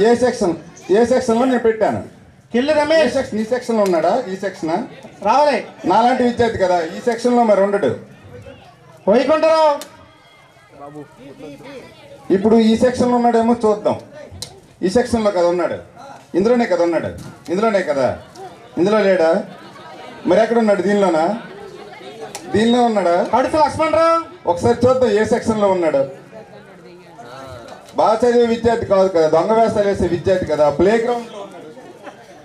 ఏ section లో నేను పెట్టాను. కిల్లి రమేష్ ఈ సెక్షన్ లో ఉన్నాడా? ఈ సెక్షన్ రావాలి. నాలాంటి విద్యార్థి కదా ఈ సెక్షన్ లో మరి ఉండడు. వైకుంఠరావు ఇప్పుడు ఈ సెక్షన్ లో ఉన్నాడేమో చూద్దాం. ఈ సెక్షన్ లో కదా ఉన్నాడు. ఇందులోనే కదా ఉన్నాడు. ఇందులోనే కదా. ఇందులో లేడా? మరి ఎక్కడ ఉన్నాడు? దీనిలోనా? దీనిలో ఉన్నాడా? కడుపు లక్ష్మణరావు ఒకసారి చూద్దాం ఏ సెక్షన్ లో ఉన్నాడు. బాగా చదివే విద్యార్థి కాదు కదా, దొంగ వేస్తాలు వేసే విద్యార్థి కదా. Playground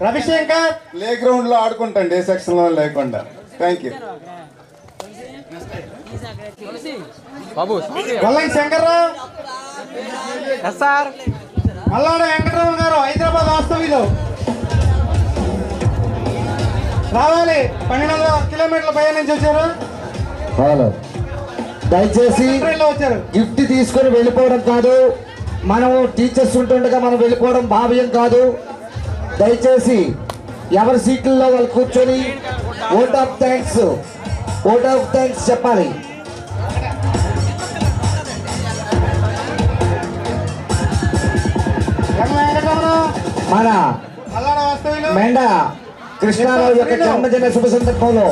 Ravishankar playground లో ఆడుకుంటాండి ఏ సెక్షన్ లో లేకుండా. Thank you. వల్లంగి శంకర్రావు మల్లాడ వెంకటరావు గారు హైదరాబాద్ వాస్తవ్యులు రావాలి. 1200 కిలోమీటర్ల పై నుంచి వచ్చారు. దయచేసి గిఫ్ట్ తీసుకొని వెళ్ళిపోవడం కాదు, మనము టీచర్స్ ఉంటుండగా మనం వెళ్ళిపోవడం భావ్యం కాదు. దయచేసి ఎవరి సీట్లలో వాళ్ళు కూర్చొని ఓట్ ఆఫ్ థ్యాంక్స్ చెప్పాలి. మన మెండ కృష్ణారావు యొక్క జన్మదిన శుభ సందర్భంలో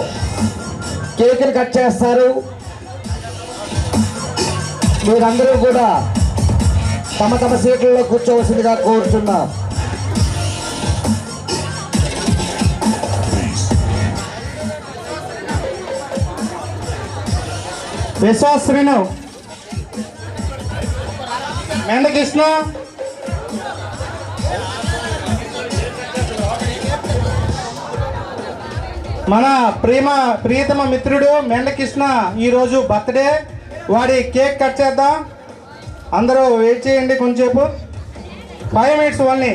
కేకులు కట్ చేస్తారు. మీరందరూ కూడా తమ తమ సీట్లలో కూర్చోవలసిందిగా కోరుతున్నా. విశ్వాస్ శ్రీను మెండకృష్ణ మన ప్రియతమ మిత్రుడు మెండకృష్ణ ఈరోజు బర్త్డే. వాడి కేక్ కట్ చేద్దాం. అందరూ వెయిట్ చేయండి కొంచెంసేపు. 5 minutes only.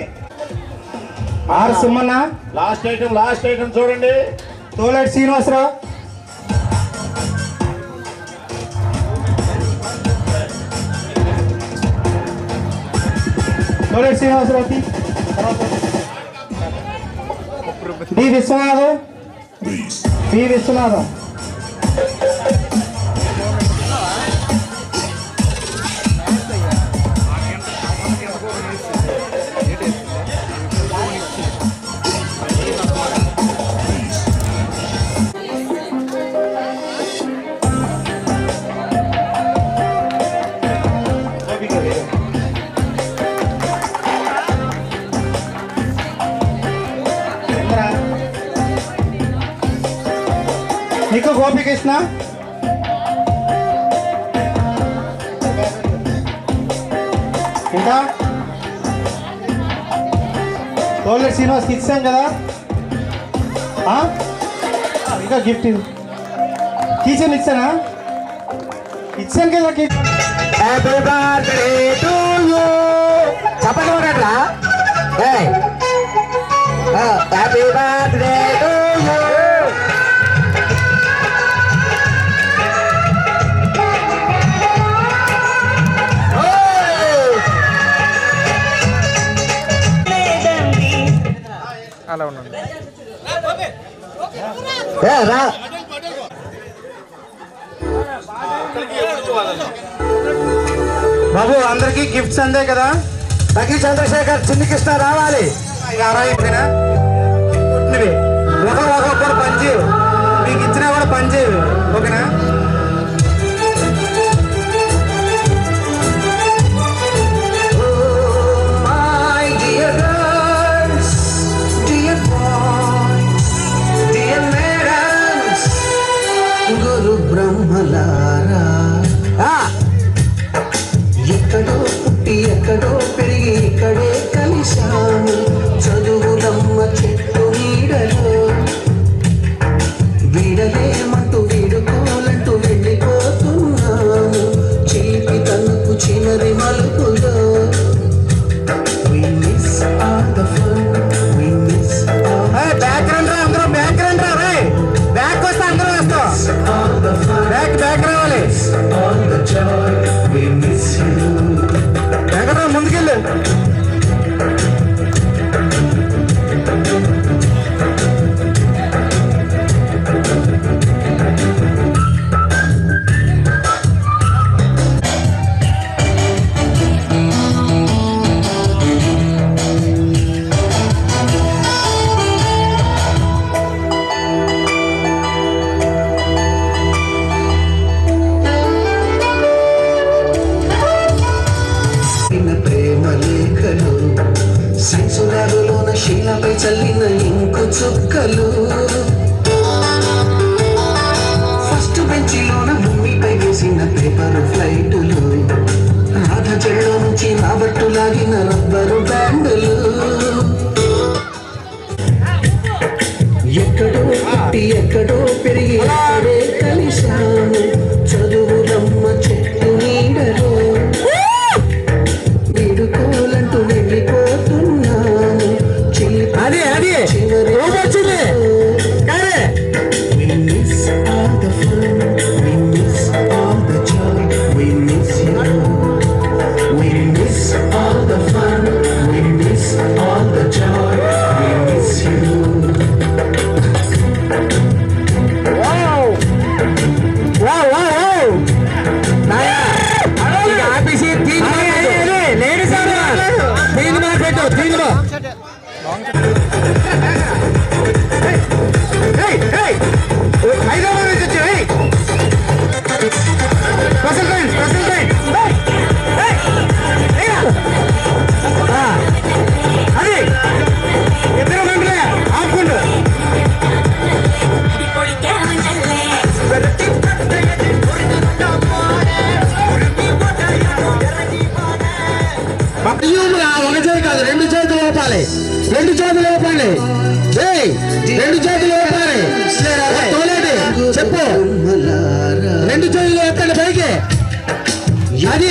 R Sumanna last item చూడండి. తోలేటి శ్రీనివాసరావు డి విశ్వనాథం నీకు గోపికృష్ణ ఇంకా తోలేటి శ్రీనివాస్కి ఇచ్చాం కదా. ఇంకా గిఫ్ట్ కిచెన్ ఇచ్చానా? ఇచ్చాను కదా. హ్యాపీ బర్త్డే టు యూ చెప్పగలరా? Happy birthday to you. అలా ఉండండి. బాబు అందరికి గిఫ్ట్స్ అందే కదా. తగ్గి చంద్రశేఖర్ చిన్ని కృష్ణ రావాలి. ఒక్కొక్కరు పనిచేయు, మీకు ఇచ్చినా కూడా పనిచేయు. ఓకేనా? ఎక్కడో పుట్టి ఎక్కడో పెరిగి ఇక్కడే కలిశాము. చదువులమ్మ చెట్టు నీడలో వీడలేమంటూ వీడుకోలే సైన్స్ ల్యాబులోన శీలపై చల్లిన ఇంకు చుక్కలు ఫస్ట్ బెంచిలోన భూమిపై వేసిన పేపర్ ఫ్లైటులు రాధ చెళ్ళ నుంచి రాబట్టు లాగిన రబ్బరు బ్యాండులు ఎక్కడో పుట్టి ఎక్కడో పెరిగి ఎక్కడే కలిశాము చదువులమ్మ చెట్టు నీడలో వీడుకోలంటూ వెళ్ళిపోతున్నాము చివరి We miss all the fun, we miss all the joy, we miss you. We miss all the fun, we miss all the joy, we miss you. Hyderabad నుంచి వచ్చి అది ఇద్దరు మంటలే ఆపుకుంటూ ఒక చేతి కాదు, రెండు చేతులు లోపాలి, రెండు చేతులు లోపాలి, రెండు చేతులు లోపాలి. చెప్పు, రెండు చేతులు ఎక్కండి పైకి. అది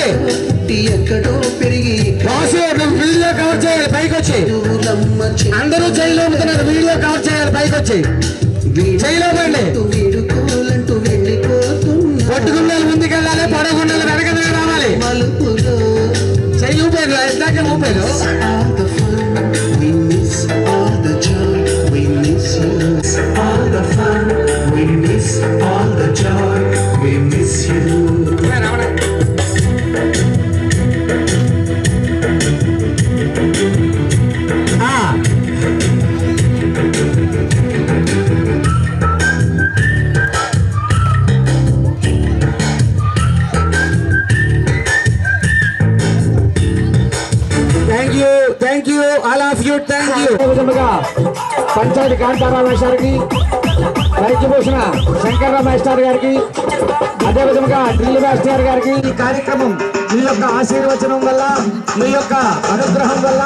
ఎక్కడో పెరిగి బాసు వీడియో కవర్ చేయాలి పైకి వచ్చి. అందరూ జైల్లో ఉంటున్నారు, వీడియో కవర్ చేయాలి పైకి వచ్చి. జైలో పండి వీడుకోలంటూ వెళ్ళిపోతున్నా పట్టుకుండాలి, ముందుకెళ్ళాలి, పడకుండాలి, వెనక రావాలి. మలుపులో చెయ్యి ఊపారు, ఇందాక ఊపారు. all the fun, we miss all the joy, we miss you. All the fun, we miss all the joy, we miss you. Thank you all of you, thank you. విధముగా పంచాయతీ కాంతారావు మేస్టార్కి, వైద్యభూషణ శంకర్రావు మేస్టార్ గారికి, అదే విధముగా డ్రిల్ మాస్టర్ గారికి ఈ కార్యక్రమం మీ యొక్క ఆశీర్వచనం వల్ల, మీ యొక్క అనుగ్రహం వల్ల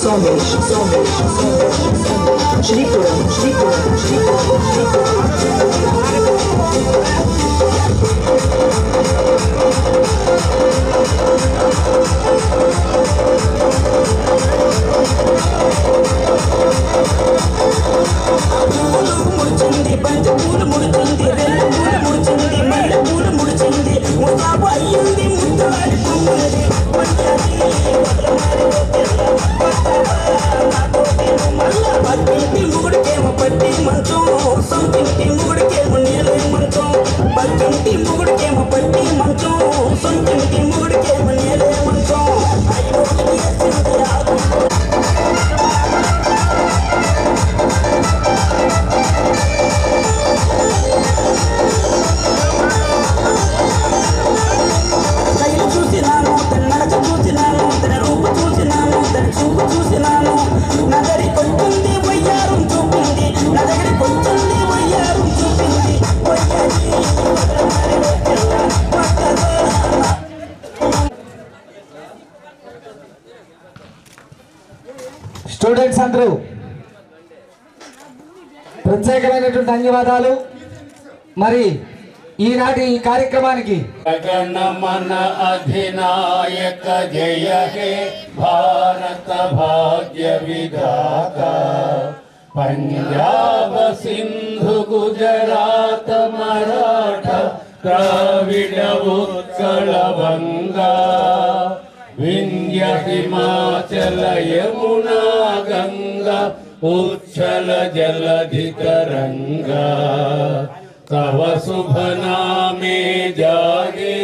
Somesh, Shripuram, ముడిచింది బంతి పూలు ముడిచింది రెండు పూలు ముడిచింది మల్లె పూలు ముడిచింది ముస్తాబు అయ్యింది ముద్దాడి పొమ్మది పట్టింటి ముగుడికేమో పట్టి మంచం సొంతింటి ముగుడికేమో నీళ్ళ మంచం పట్టింటి ముగుడికేమో పట్టి మంచం సొంతింటి ముగుడికేమో నీళ్ళ మంచం స్టూడెంట్స్ అందరూ ప్రత్యేకమైనటువంటి ధన్యవాదాలు. మరి ఈనాటి ఈ కార్యక్రమానికి గణమన అధినాయక జయ హే భారత భాగ్య విధాత పంజాబ సింధు గుజరాత మరాఠ ద్రావిడ ఉత్కళ వంగా వింధ్య హిమాచల యమునా గంగా ఉచ్చల జలధి తరంగా तव शुभ नामे जागे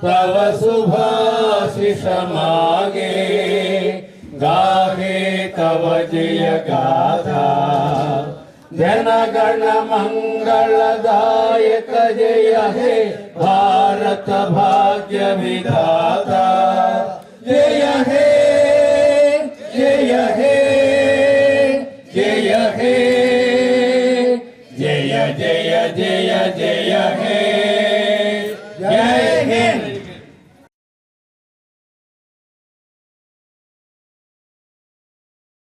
तव शुभाशिष मागे गाहे तव जय गाथा जन गण मंगलदायक जय हे भारत भाग्य विधाता जय